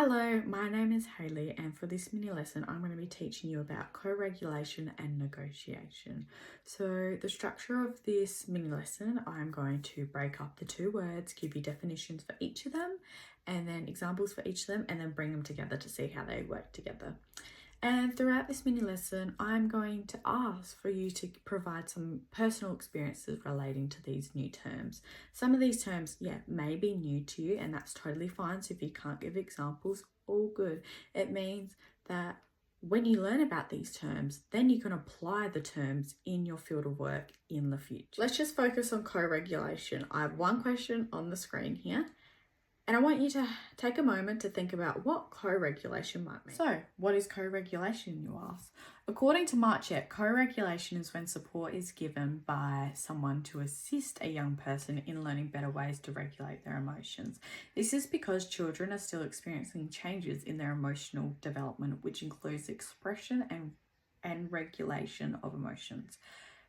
Hello, my name is Hayley, and for this mini lesson I'm going to be teaching you about co-regulation and negotiation. So the structure of this mini lesson, I'm going to break up the two words, give you definitions for each of them, and then examples for each of them, and then bring them together to see how they work together. And throughout this mini lesson, I'm going to ask for you to provide some personal experiences relating to these new terms. Some of these terms, may be new to you, and that's totally fine. So if you can't give examples, all good. It means that when you learn about these terms, then you can apply the terms in your field of work in the future. Let's just focus on co-regulation. I have one question on the screen here. And I want you to take a moment to think about what co-regulation might mean. So, what is co-regulation, you ask? According to Marchett, co-regulation is when support is given by someone to assist a young person in learning better ways to regulate their emotions. This is because children are still experiencing changes in their emotional development, which includes expression and regulation of emotions.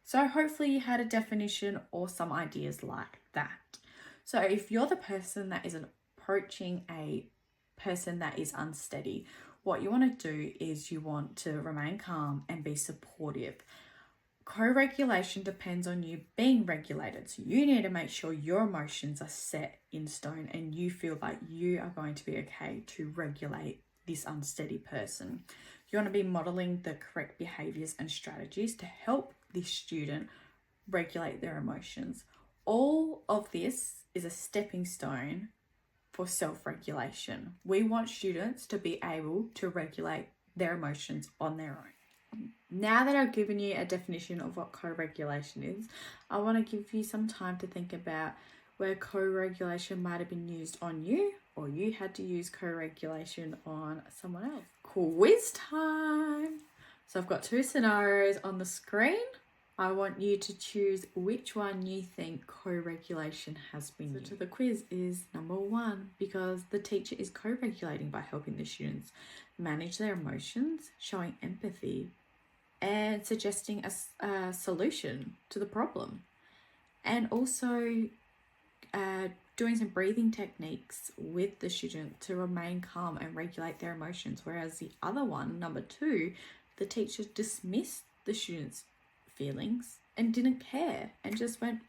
So hopefully you had a definition or some ideas like that. So if you're the person that is approaching a person that is unsteady, what you want to do is you want to remain calm and be supportive. Co-regulation depends on you being regulated. So you need to make sure your emotions are set in stone and you feel like you are going to be okay to regulate this unsteady person. You want to be modeling the correct behaviors and strategies to help this student regulate their emotions. All of this is a stepping stone for self-regulation. We want students to be able to regulate their emotions on their own. Now that I've given you a definition of what co-regulation is, I want to give you some time to think about where co-regulation might have been used on you, or you had to use co-regulation on someone else. Quiz time! So I've got two scenarios on the screen. I want you to choose which one you think co-regulation has been used. So the quiz is number 1, because the teacher is co-regulating by helping the students manage their emotions, showing empathy, and suggesting a solution to the problem. And also doing some breathing techniques with the student to remain calm and regulate their emotions. Whereas the other one, number 2, the teacher dismissed the student's feelings and didn't care and just went,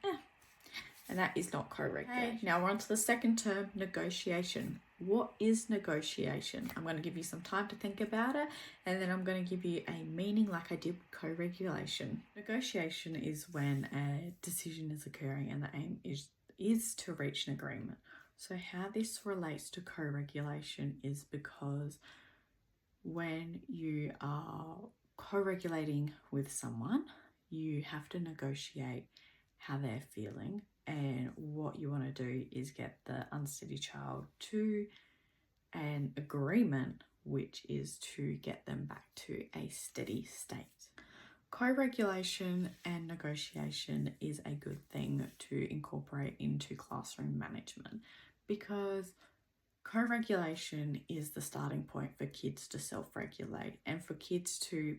and that is not co-regulation. Now we're on to the second term, negotiation. What is negotiation? I'm going to give you some time to think about it, and then I'm going to give you a meaning like I did with co-regulation. Negotiation is when a decision is occurring and the aim is to reach an agreement. So how this relates to co-regulation is because when you are co-regulating with someone, you have to negotiate how they're feeling, and what you want to do is get the unsteady child to an agreement, which is to get them back to a steady state. Co-regulation and negotiation is a good thing to incorporate into classroom management, because co-regulation is the starting point for kids to self-regulate, and for kids to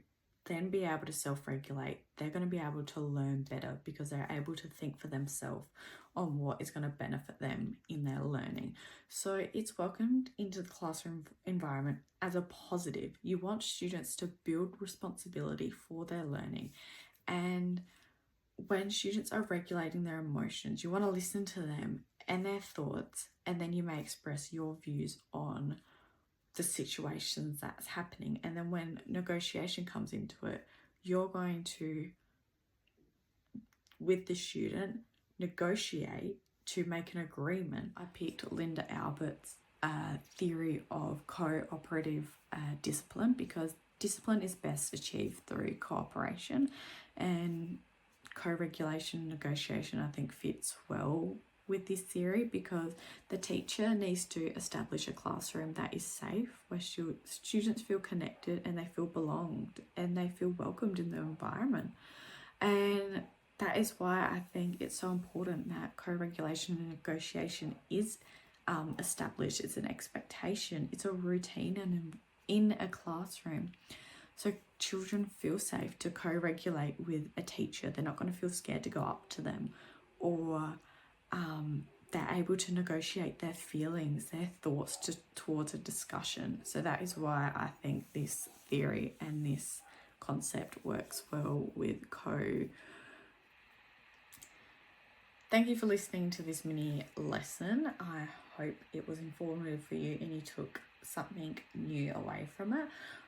then be able to self-regulate, they're going to be able to learn better because they're able to think for themselves on what is going to benefit them in their learning. So it's welcomed into the classroom environment as a positive. You want students to build responsibility for their learning, and when students are regulating their emotions, you want to listen to them and their thoughts, and then you may express your views on the situations that's happening. And then when negotiation comes into it, you're going to, with the student, negotiate to make an agreement. I picked Linda Albert's theory of cooperative discipline, because discipline is best achieved through cooperation, and co-regulation, negotiation, I think fits well with this theory, because the teacher needs to establish a classroom that is safe, where students feel connected and they feel belonged and they feel welcomed in the environment. And that is why I think it's so important that co-regulation and negotiation is established. It's an expectation, it's a routine and in a classroom. So children feel safe to co-regulate with a teacher. They're not going to feel scared to go up to them or they're able to negotiate their feelings, their thoughts towards a discussion. So that is why I think this theory and this concept works well with co. Thank you for listening to this mini lesson. I hope it was informative for you and you took something new away from it.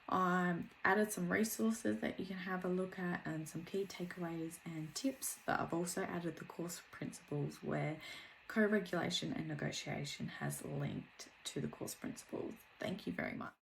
I added some resources that you can have a look at and some key takeaways and tips, but I've also added the course principles where co-regulation and negotiation has linked to the course principles. Thank you very much.